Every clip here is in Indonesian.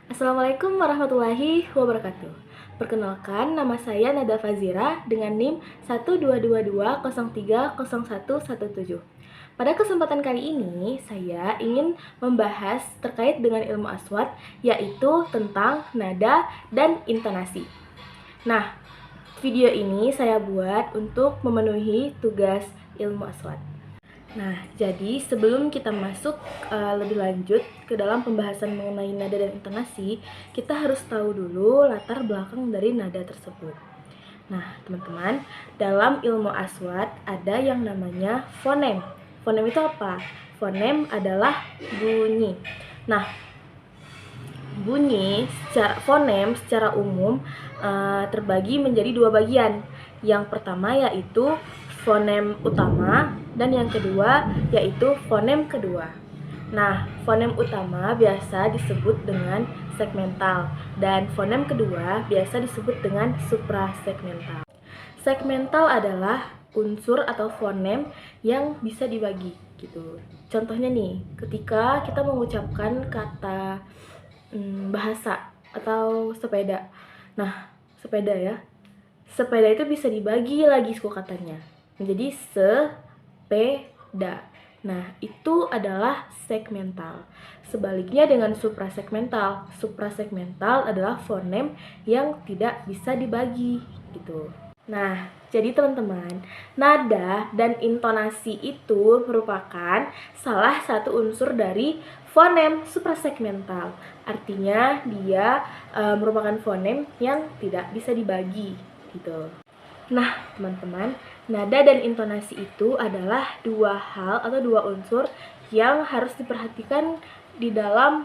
Assalamualaikum warahmatullahi wabarakatuh. Perkenalkan, nama saya Nada Fazira dengan NIM 12220301117. Pada kesempatan kali ini, saya ingin membahas terkait dengan ilmu aswat, yaitu tentang nada dan intonasi. Nah, video ini saya buat untuk memenuhi tugas ilmu aswat. Nah, jadi sebelum kita masuk lebih lanjut ke dalam pembahasan mengenai nada dan intonasi, kita harus tahu dulu latar belakang dari nada tersebut. Nah, teman-teman, dalam ilmu aswat ada yang namanya fonem. Fonem itu apa? Fonem adalah bunyi. Nah, bunyi secara fonem secara umum terbagi menjadi dua bagian. Yang pertama yaitu fonem utama dan yang kedua yaitu fonem kedua. Nah, fonem utama biasa disebut dengan segmental dan fonem kedua biasa disebut dengan suprasegmental. Segmental adalah unsur atau fonem yang bisa dibagi gitu. Contohnya nih, ketika kita mengucapkan kata bahasa atau sepeda. Nah, sepeda ya. Sepeda itu bisa dibagi lagi suku katanya menjadi sepeda. Nah, itu adalah segmental. Sebaliknya dengan suprasegmental. Suprasegmental adalah fonem yang tidak bisa dibagi gitu. Nah, jadi teman-teman, nada dan intonasi itu merupakan salah satu unsur dari fonem suprasegmental. Artinya dia merupakan fonem yang tidak bisa dibagi gitu. Nah, teman-teman, nada dan intonasi itu adalah dua hal atau dua unsur yang harus diperhatikan di dalam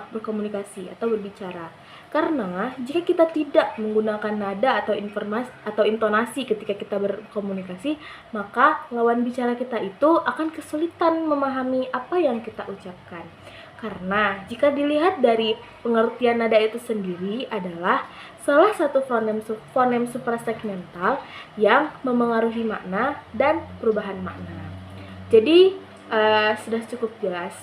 berkomunikasi atau berbicara. Karena jika kita tidak menggunakan nada atau informasi atau intonasi ketika kita berkomunikasi, maka lawan bicara kita itu akan kesulitan memahami apa yang kita ucapkan. Karena jika dilihat dari pengertian nada itu sendiri adalah salah satu fonem suprasegmental yang memengaruhi makna dan perubahan makna. Jadi sudah cukup jelas,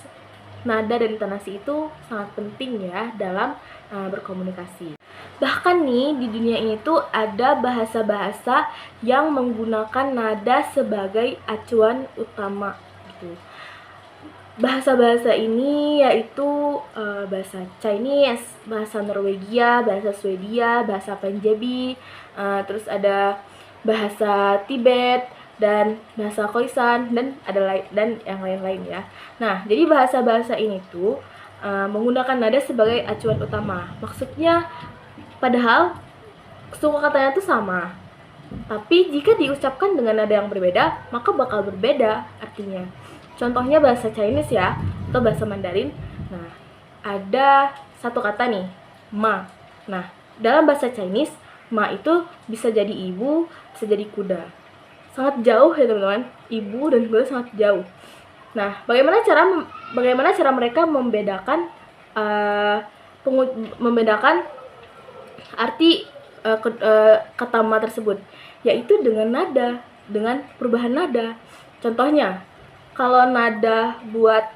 nada dan intonasi itu sangat penting ya dalam berkomunikasi. Bahkan nih di dunia ini tuh ada bahasa-bahasa yang menggunakan nada sebagai acuan utama gitu. Bahasa-bahasa ini yaitu bahasa Chinese, bahasa Norwegia, bahasa Swedia, bahasa Punjabi, terus ada bahasa Tibet dan bahasa Khoisan dan yang lain-lain ya. Nah, jadi bahasa-bahasa ini tuh menggunakan nada sebagai acuan utama. Maksudnya padahal suku katanya tuh sama. Tapi jika diucapkan dengan nada yang berbeda, maka bakal berbeda artinya. Contohnya bahasa Chinese ya, atau bahasa Mandarin. Nah, ada satu kata nih, ma. Nah, dalam bahasa Chinese, ma itu bisa jadi ibu, bisa jadi kuda. Sangat jauh ya teman-teman, ibu dan kuda sangat jauh. Nah, bagaimana cara mereka membedakan arti kata ma tersebut, yaitu dengan nada, dengan perubahan nada. Contohnya, kalau nada buat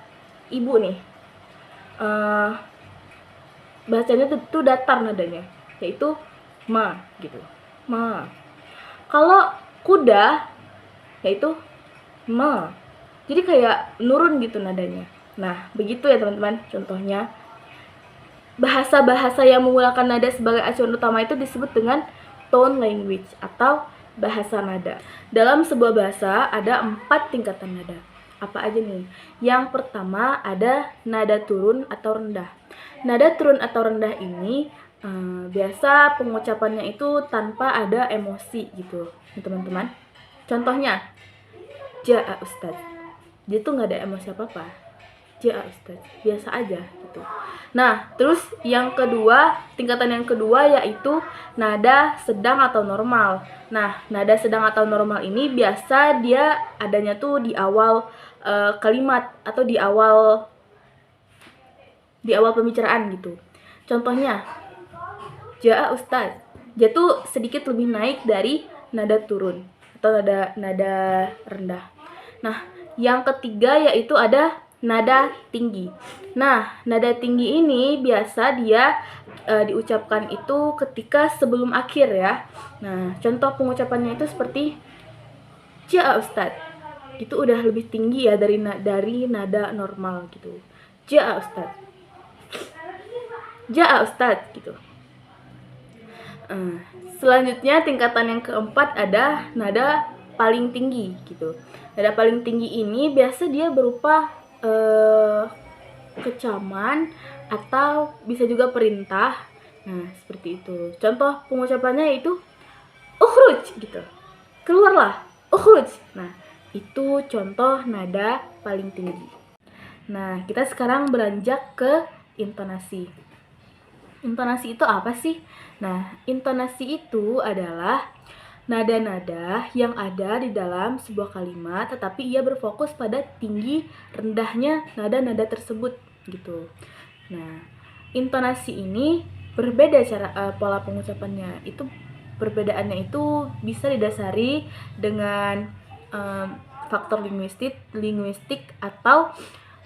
ibu nih, bacanya itu datar nadanya, yaitu ma gitu, ma. Kalau kuda, yaitu ma. Jadi kayak nurun gitu nadanya. Nah, begitu ya teman-teman contohnya. Bahasa-bahasa yang menggunakan nada sebagai acuan utama itu disebut dengan tone language atau bahasa nada. Dalam sebuah bahasa ada 4 tingkatan nada. Apa aja nih? Yang pertama ada nada turun atau rendah. Nada turun atau rendah ini biasa pengucapannya itu tanpa ada emosi gitu, teman-teman. Contohnya, Ja'a Ustaz. Dia tuh nggak ada emosi apa-apa. Ja'a Ustaz, biasa aja gitu. Nah, terus yang kedua, tingkatan yang kedua yaitu nada sedang atau normal. Nah, nada sedang atau normal ini biasa dia adanya tuh di awal kalimat atau di awal pembicaraan gitu. Contohnya, Ja'a Ustaz. Dia tuh sedikit lebih naik dari nada turun atau nada rendah. Nah, yang ketiga yaitu ada nada tinggi. Nah, nada tinggi ini biasa dia diucapkan itu ketika sebelum akhir ya. Nah, contoh pengucapannya itu seperti ja Ustad. Itu udah lebih tinggi ya dari nada normal gitu. Ja Ustad. Ja Ustad gitu. Selanjutnya tingkatan yang keempat ada nada paling tinggi gitu. Nada paling tinggi ini biasa dia berupa kecaman atau bisa juga perintah. Nah, seperti itu. Contoh pengucapannya itu ukhruj gitu. Keluarlah, ukhruj. Nah, itu contoh nada paling tinggi. Nah, kita sekarang beranjak ke intonasi. Intonasi itu apa sih? Nah, intonasi itu adalah nada-nada yang ada di dalam sebuah kalimat, tetapi ia berfokus pada tinggi rendahnya nada-nada tersebut gitu. Nah, intonasi ini berbeda cara pola pengucapannya. Itu perbedaannya itu bisa didasari dengan faktor linguistik atau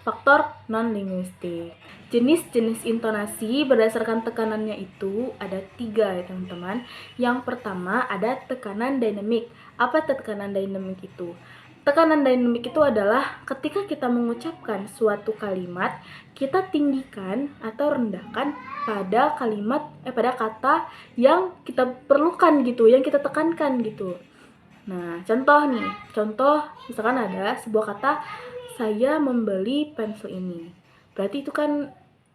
faktor non-linguistik. Jenis-jenis intonasi berdasarkan tekanannya itu ada 3 ya teman-teman. Yang pertama ada tekanan dinamik. Apa tekanan dinamik itu? Tekanan dinamik itu adalah ketika kita mengucapkan suatu kalimat, kita tinggikan atau rendahkan pada pada kata yang kita perlukan gitu, yang kita tekankan gitu. Nah, contoh misalkan ada sebuah kata saya membeli pensil ini. Berarti itu kan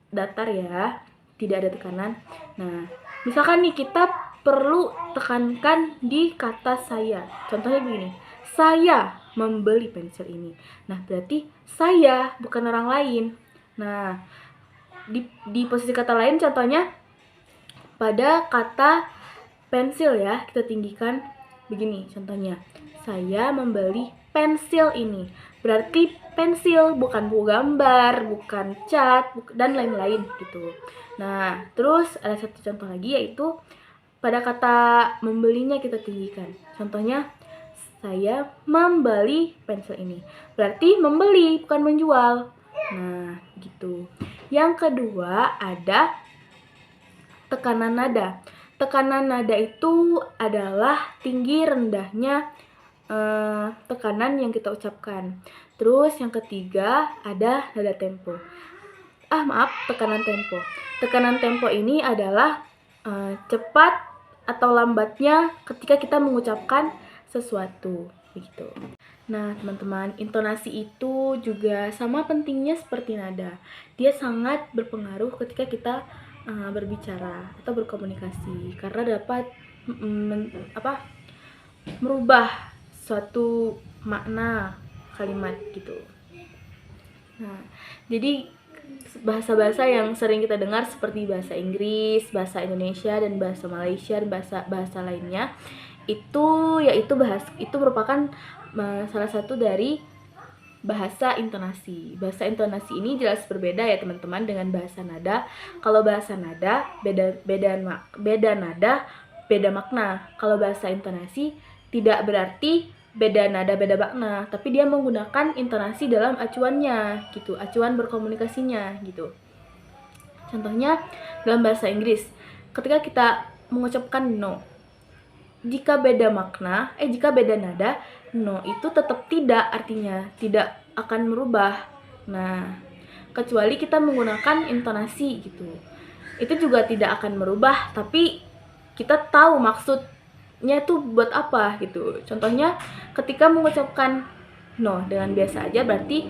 datar ya, tidak ada tekanan. Nah, misalkan nih kita perlu tekankan di kata saya. Contohnya begini, saya membeli pensil ini. Nah, berarti saya bukan orang lain. Nah, di posisi kata lain contohnya pada kata pensil ya, kita tinggikan begini contohnya. Saya membeli pensil ini. Berarti pensil, bukan buku gambar, bukan cat, dan lain-lain gitu. Nah, terus ada satu contoh lagi yaitu pada kata membelinya kita tinggikan. Contohnya, saya membeli pensil ini. Berarti membeli, bukan menjual. Nah, gitu. Yang kedua ada tekanan nada. Tekanan nada itu adalah tinggi rendahnya tekanan yang kita ucapkan. Terus yang ketiga ada nada tempo. Tekanan tempo. Tekanan tempo ini adalah cepat atau lambatnya ketika kita mengucapkan sesuatu gitu. Nah, teman-teman, intonasi itu juga sama pentingnya seperti nada. Dia sangat berpengaruh ketika kita berbicara atau berkomunikasi karena dapat merubah suatu makna kalimat gitu. Nah, jadi bahasa-bahasa yang sering kita dengar seperti bahasa Inggris, bahasa Indonesia, dan bahasa Malaysia dan bahasa lainnya itu merupakan salah satu dari bahasa intonasi. Bahasa intonasi ini jelas berbeda ya teman-teman dengan bahasa nada. Kalau bahasa nada beda nada, beda makna. Kalau bahasa intonasi tidak berarti beda nada beda makna, tapi dia menggunakan intonasi dalam acuannya gitu, acuan berkomunikasinya gitu. Contohnya dalam bahasa Inggris, ketika kita mengucapkan no, jika beda nada, no itu tetap tidak, artinya tidak akan merubah. Nah, kecuali kita menggunakan intonasi gitu, itu juga tidak akan merubah, tapi kita tahu maksudnya itu buat apa gitu. Contohnya ketika mengucapkan no dengan biasa aja, berarti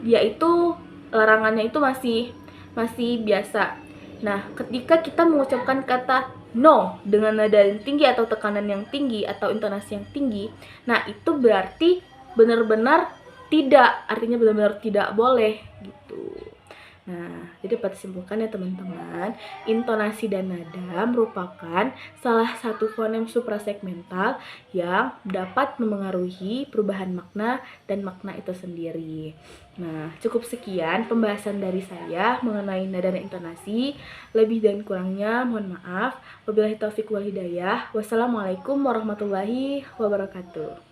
dia itu larangannya itu masih biasa. Nah, ketika kita mengucapkan kata no dengan nada yang tinggi atau tekanan yang tinggi atau intonasi yang tinggi, nah itu berarti benar-benar tidak, artinya benar-benar tidak boleh gitu. Nah, jadi dapat disimpulkan ya teman-teman, intonasi dan nada merupakan salah satu fonem suprasegmental yang dapat memengaruhi perubahan makna dan makna itu sendiri. Nah, cukup sekian pembahasan dari saya mengenai nada dan intonasi. Lebih dan kurangnya mohon maaf. Wabillahi taufiq wal hidayah. Wassalamualaikum warahmatullahi wabarakatuh.